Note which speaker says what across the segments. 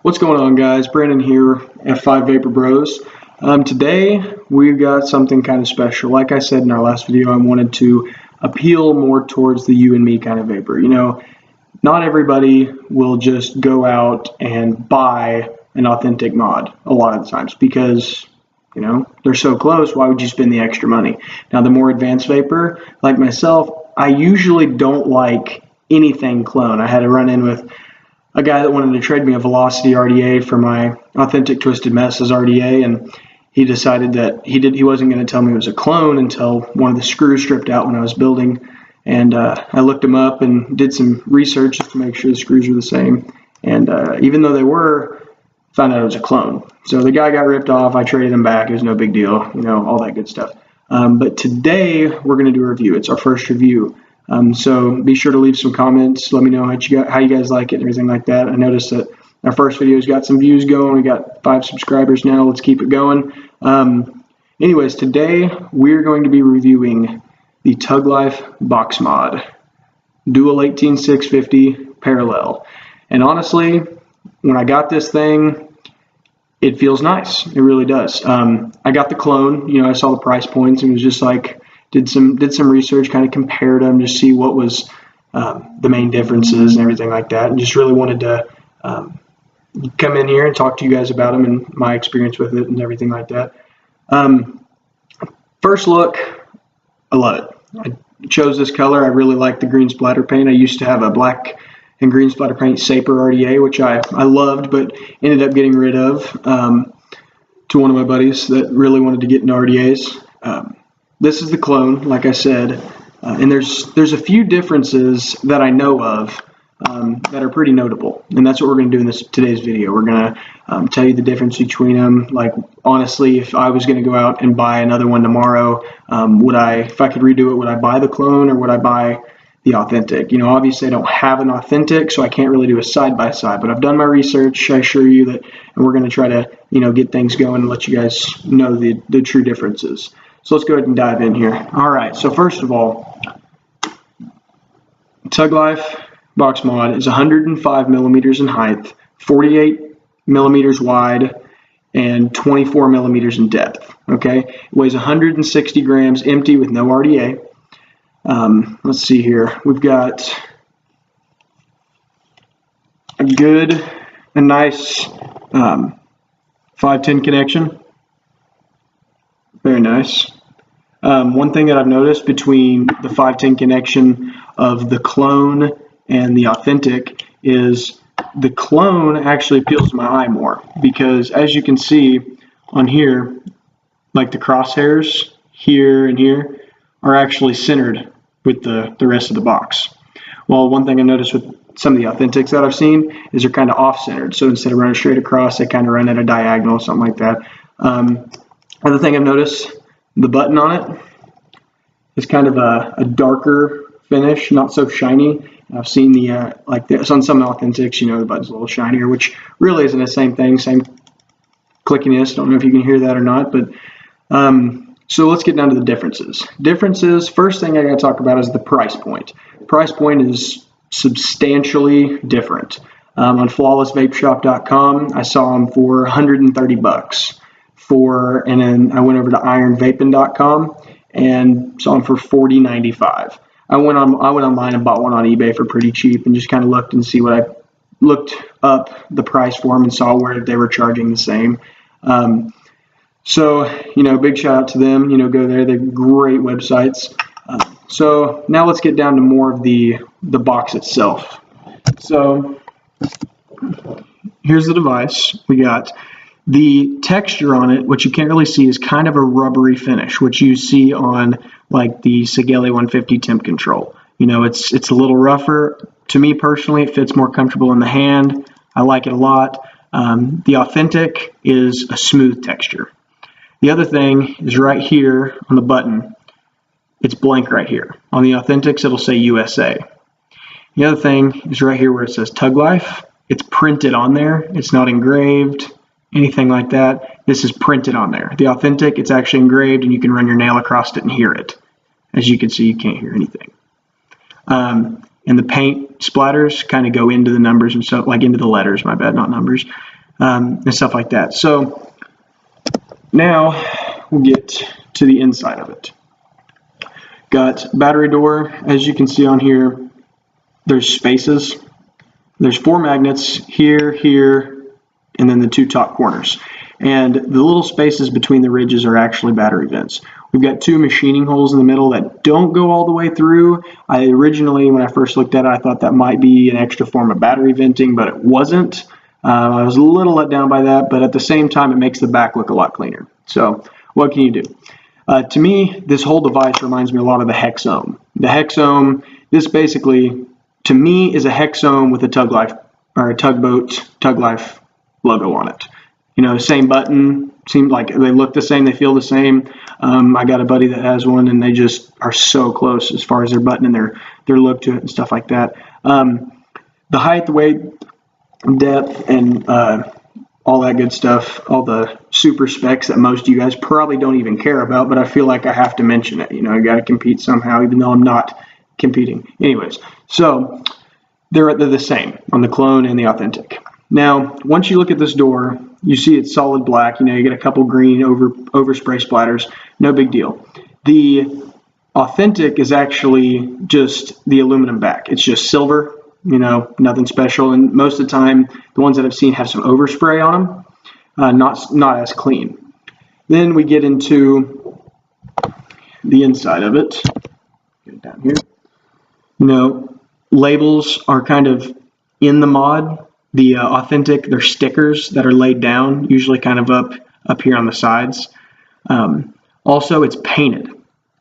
Speaker 1: What's going on, guys? Brandon here, F5VaporBros. Today we've got something kind of special. Like I said in our last video, I wanted to appeal more towards the you and me kind of vapor. You know, not everybody will just go out and buy an authentic mod a lot of the times because, you know, they're so close. Why would you spend the extra money? Now, the more advanced vapor, like myself, I usually don't like anything clone. I had to run in with a guy that wanted to trade me a Velocity RDA for my Authentic Twisted Messes RDA, and he decided that he wasn't going to tell me it was a clone until one of the screws stripped out when I was building. And I looked him up and did some research just to make sure the screws were the same. And even though they were, found out it was a clone. So the guy got ripped off. I traded him back. It was no big deal, you know, all that good stuff. But today we're going to do a review. It's our first review. So be sure to leave some comments. Let me know how you guys like it and everything like that. I noticed that our first video's got some views going. We got 5 subscribers now. Let's keep it going. Anyways, today we're going to be reviewing the Tuglyfe box mod, dual 18650 parallel. And honestly, when I got this thing, it feels nice. It really does. I got the clone. You know, I saw the price points and was just like, did some research, kind of compared them to see what was the main differences and everything like that, and just really wanted to come in here and talk to you guys about them and my experience with it and everything like that. First look, I love it. I chose this color. I really like the green splatter paint. I used to have a black and green splatter paint Saper RDA, which I loved, but ended up getting rid of to one of my buddies that really wanted to get into RDAs. This is the clone, like I said, and there's a few differences that I know of that are pretty notable, and that's what we're going to do in today's video. We're going to tell you the difference between them. Like, honestly, if I was going to go out and buy another one tomorrow, if I could redo it, would I buy the clone or would I buy the authentic? You know, obviously I don't have an authentic, so I can't really do a side-by-side, but I've done my research. I assure you that, and we're going to try to, you know, get things going and let you guys know the true differences. So let's go ahead and dive in here. All right, so first of all, Tuglyfe box mod is 105 millimeters in height, 48 millimeters wide, and 24 millimeters in depth. Okay, it weighs 160 grams empty with no RDA. Let's see here. We've got a nice 510 connection. Very nice. One thing that I've noticed between the 510 connection of the clone and the authentic is the clone actually appeals to my eye more, because as you can see on here, like the crosshairs here and here are actually centered with the rest of the box. Well, one thing I noticed with some of the authentics that I've seen is they're kind of off-centered. So instead of running straight across, they kind of run at a diagonal, something like that. Other thing I've noticed, the button on it is kind of a darker finish, not so shiny. I've seen like this on some authentics, you know, the button's a little shinier, which really isn't the same thing, same clickiness. Don't know if you can hear that or not, but so let's get down to the differences. First thing I got to talk about is the price point. The price point is substantially different. On flawlessvapeshop.com, I saw them for 130 bucks. And then I went over to ironvaping.com and saw them for $40.95. I went online and bought one on eBay for pretty cheap and just kind of looked and see what I looked up the price for them and saw where they were charging the same. So, you know, big shout out to them. You know, go there. They're great websites. So now let's get down to more of the box itself. So here's the device. We got the texture on it, which you can't really see, is kind of a rubbery finish, which you see on like the Sigeli 150 temp control. You know, it's a little rougher. To me personally, it fits more comfortable in the hand. I like it a lot. The authentic is a smooth texture. The other thing is right here on the button, it's blank right here. On the authentics, it'll say USA. The other thing is right here where it says Tuglyfe. It's printed on there. It's not engraved, anything like that. This is printed on there. The authentic, it's actually engraved and you can run your nail across it and hear it. As you can see, you can't hear anything. And the paint splatters kind of go into the numbers and stuff, like into the letters, my bad, not numbers, and stuff like that. So now we'll get to the inside of it. Got battery door. As you can see on here, there's spaces. There's 4 magnets here, here, and then the 2 top corners. And the little spaces between the ridges are actually battery vents. We've got 2 machining holes in the middle that don't go all the way through. I originally, when I first looked at it, I thought that might be an extra form of battery venting, but it wasn't. I was a little let down by that, but at the same time, it makes the back look a lot cleaner. So what can you do? To me, this whole device reminds me a lot of the Hexome. The Hexome, this basically, to me, is a Hexome with a Tuglyfe, or a Tugboat Tuglyfe logo on it. You know, same button, seems like they look the same, they feel the same. I got a buddy that has one, and they just are so close as far as their button and their look to it and stuff like that. The height, the weight, depth, and all that good stuff, all the super specs that most of you guys probably don't even care about, but I feel like I have to mention it. You know, I got to compete somehow, even though I'm not competing. Anyways, so they're the same on the clone and the authentic. Now, once you look at this door, you see it's solid black. You know, you get a couple green overspray splatters. No big deal. The authentic is actually just the aluminum back. It's just silver. You know, nothing special. And most of the time, the ones that I've seen have some overspray on them. Not as clean. Then we get into the inside of it. Get it down here. You know, labels are kind of in the mod. The authentic, they're stickers that are laid down, usually kind of up here on the sides. Also, it's painted.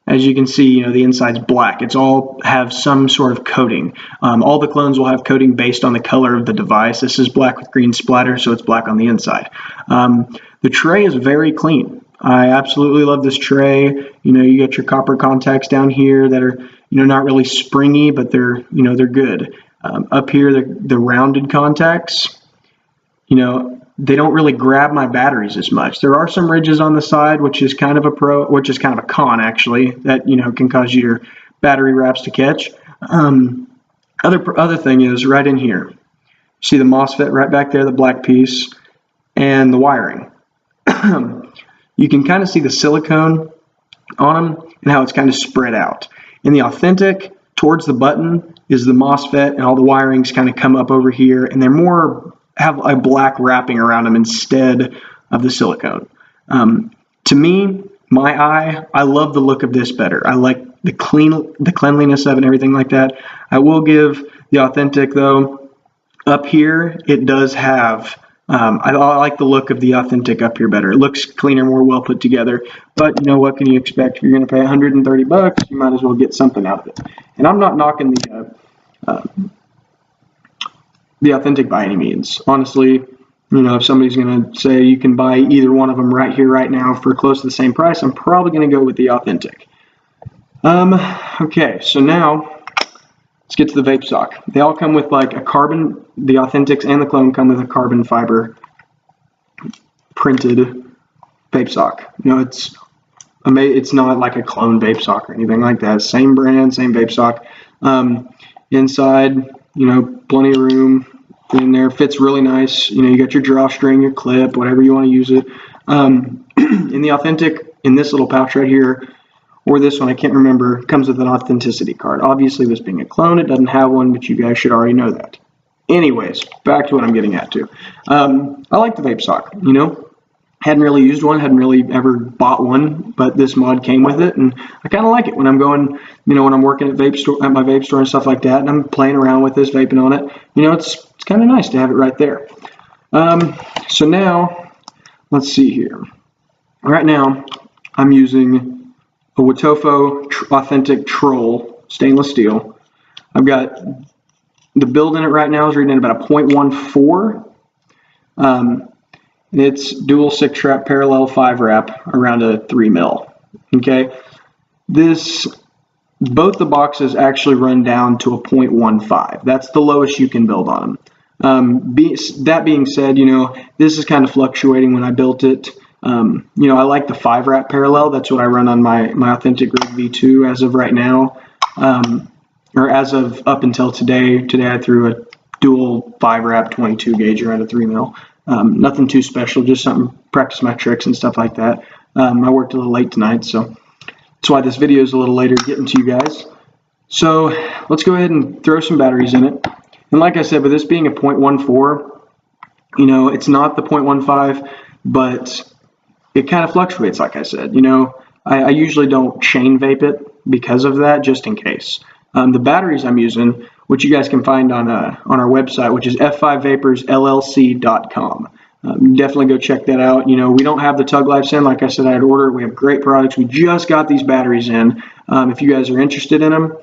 Speaker 1: As you can see, you know, the inside's black. It's all have some sort of coating. All the clones will have coating based on the color of the device. This is black with green splatter, so it's black on the inside. The tray is very clean. I absolutely love this tray. You know, you get your copper contacts down here that are, you know, not really springy, but they're, you know, they're good. Up here, the rounded contacts, you know, they don't really grab my batteries as much. There are some ridges on the side, which is kind of a con actually, that, you know, can cause your battery wraps to catch. Other thing is right in here. See the MOSFET right back there, the black piece, and the wiring. You can kind of see the silicone on them and how it's kind of spread out. In the authentic, towards the button is the MOSFET, and all the wirings kind of come up over here, and they're more have a black wrapping around them instead of the silicone. To me, my eye, I love the look of this better. I like the cleanliness of it and everything like that. I will give the authentic though, up here, it does have, I like the look of the authentic up here better. It looks cleaner, more well put together, but you know, what can you expect? If you're gonna pay 130 bucks, you might as well get something out of it. And I'm not knocking the authentic by any means. Honestly, you know, if somebody's going to say you can buy either one of them right here, right now for close to the same price, I'm probably going to go with the authentic. Okay, so now let's get to the vape sock. They all come with like a carbon, the authentics and the clone come with a carbon fiber printed vape sock. You know, it's not like a clone vape sock or anything like that. Same brand, same vape sock. Inside, you know, plenty of room in there, fits really nice. You know, you got your drawstring, your clip, whatever you want to use it. In the authentic, in this little pouch right here, or this one, I can't remember, comes with an authenticity card. Obviously, this being a clone, it doesn't have one, but you guys should already know that. Anyways, back to what I'm getting at too. I like the vape sock, you know. Hadn't really used one, hadn't really ever bought one, but this mod came with it, and I kind of like it when I'm going, you know, when I'm working at my vape store and stuff like that, and I'm playing around with this, vaping on it. You know, it's kind of nice to have it right there. So now, let's see here. Right now, I'm using a Wotofo Authentic Troll stainless steel. I've got the build in it right now is reading at about a 0.14. It's dual 6-wrap parallel 5-wrap around a 3 mil. Okay, both the boxes actually run down to a 0.15. That's the lowest you can build on them. That being said, you know, this is kind of fluctuating when I built it. You know, I like the 5-wrap parallel. That's what I run on my Authentic Rig V2 as of right now. or as of up until today, I threw a dual 5-wrap 22 gauger at a 3 mil. Nothing too special, just something, practice my tricks and stuff like that. I worked a little late tonight, so that's why this video is a little later getting to you guys. So let's go ahead and throw some batteries in it. And like I said, with this being a 0.14, you know, it's not the 0.15, but it kind of fluctuates, like I said. You know, I usually don't chain vape it because of that, just in case. The batteries I'm using, which you guys can find on our website, which is F5VaporBros.com. Definitely go check that out. You know, we don't have the Tuglyfes in. Like I said, I had ordered. We have great products. We just got these batteries in. If you guys are interested in them,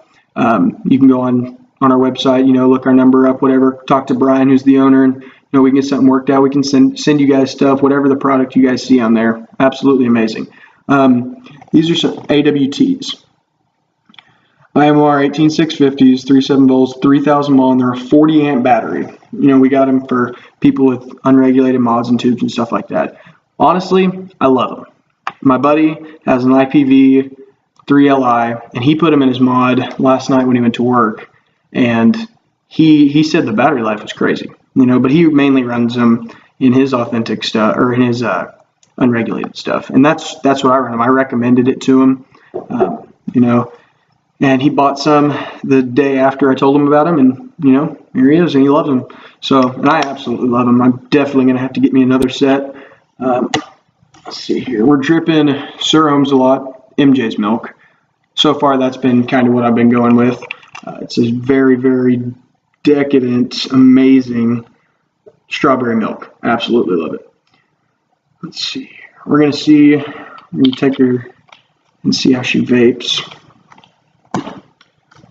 Speaker 1: you can go on our website, you know, look our number up, whatever, talk to Brian, who's the owner, and, you know, we can get something worked out. We can send you guys stuff, whatever the product you guys see on there. Absolutely amazing. These are some AWTs. IMR 18650s, 37 volts, 3000 mAh, and they're a 40 amp battery. You know, we got them for people with unregulated mods and tubes and stuff like that. Honestly, I love them. My buddy has an IPv3Li, and he put them in his mod last night when he went to work, and he said the battery life was crazy. You know, but he mainly runs them in his authentic stuff, or in his unregulated stuff, and that's what I run them. I recommended it to him, you know. And he bought some the day after I told him about him, and, you know, here he is, and he loves them. So, and I absolutely love them. I'm definitely going to have to get me another set. Let's see here. We're dripping Sir Ohms a lot, MJ's milk. So far, that's been kind of what I've been going with. It's a very, very decadent, amazing strawberry milk. I absolutely love it. Let's see. We're going to take her and see how she vapes.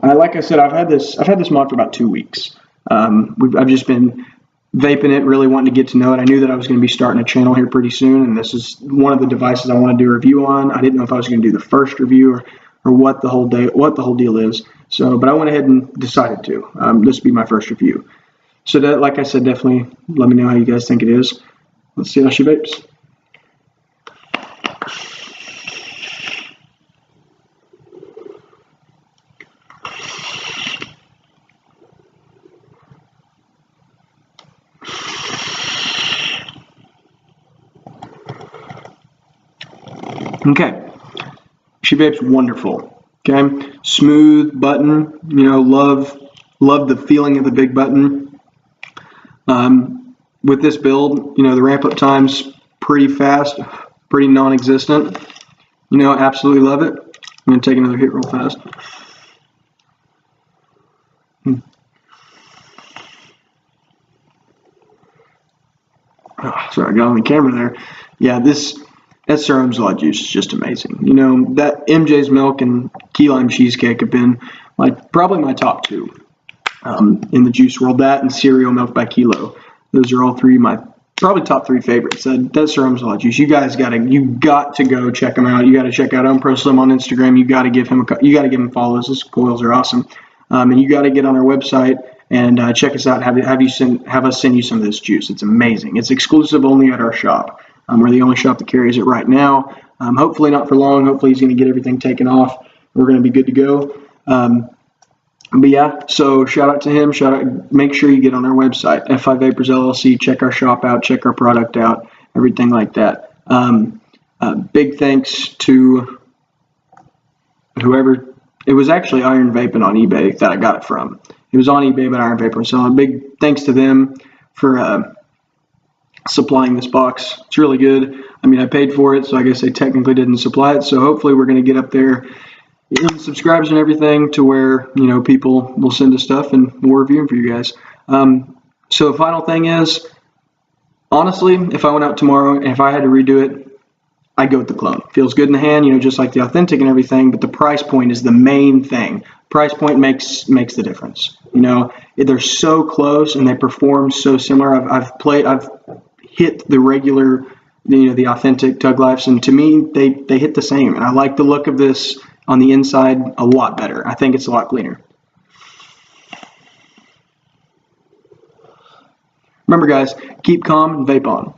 Speaker 1: Like I said, I've had this mod for about 2 weeks. I've just been vaping it, really wanting to get to know it. I knew that I was going to be starting a channel here pretty soon, and this is one of the devices I want to do a review on. I didn't know if I was going to do the first review or what the whole deal is. So, but I went ahead and decided to. This will be my first review. So, that, like I said, definitely let me know how you guys think it is. Let's see how she vapes. Okay, she vapes wonderful. Okay, smooth button. You know, love the feeling of the big button. With this build, you know, the ramp up time's pretty fast, pretty non-existent. You know, absolutely love it. I'm gonna take another hit real fast. Oh, sorry, I got on the camera there. Yeah, that Sir Ohms lot juice is just amazing. You know, that MJ's milk and key lime cheesecake have been like probably my top two in the juice world. That and cereal milk by Kilo. Those are all three my probably top 3 favorites. That Sir Ohms lot juice. You guys got to go check them out. You got to check out ProSlim on Instagram. You got to give him a follow. Those coils are awesome. And you got to get on our website and check us out. Have us send you some of this juice. It's amazing. It's exclusive only at our shop. We're the only shop that carries it right now. Hopefully not for long. Hopefully he's going to get everything taken off. We're going to be good to go. But yeah, so shout out to him. Make sure you get on our website, F5Vapors LLC. Check our shop out. Check our product out. Everything like that. Big thanks to whoever. It was actually Iron Vaping on eBay that I got it from. It was on eBay, but Iron Vapor. So a big thanks to them for supplying this box. It's really good. I mean, I paid for it, so I guess they technically didn't supply it. So hopefully we're going to get up there in subscribers and everything to where, you know, people will send us stuff and we'll review them for you guys. So the final thing is, honestly, if I went out tomorrow and if I had to redo it, I'd go with the clone. Feels good in the hand, you know, just like the authentic and everything, but the price point is the main thing. Price point makes the difference. You know, they're so close and they perform so similar. I've hit the regular, you know, the authentic Tuglyfes, and to me, they hit the same. And I like the look of this on the inside a lot better. I think it's a lot cleaner. Remember, guys, keep calm and vape on.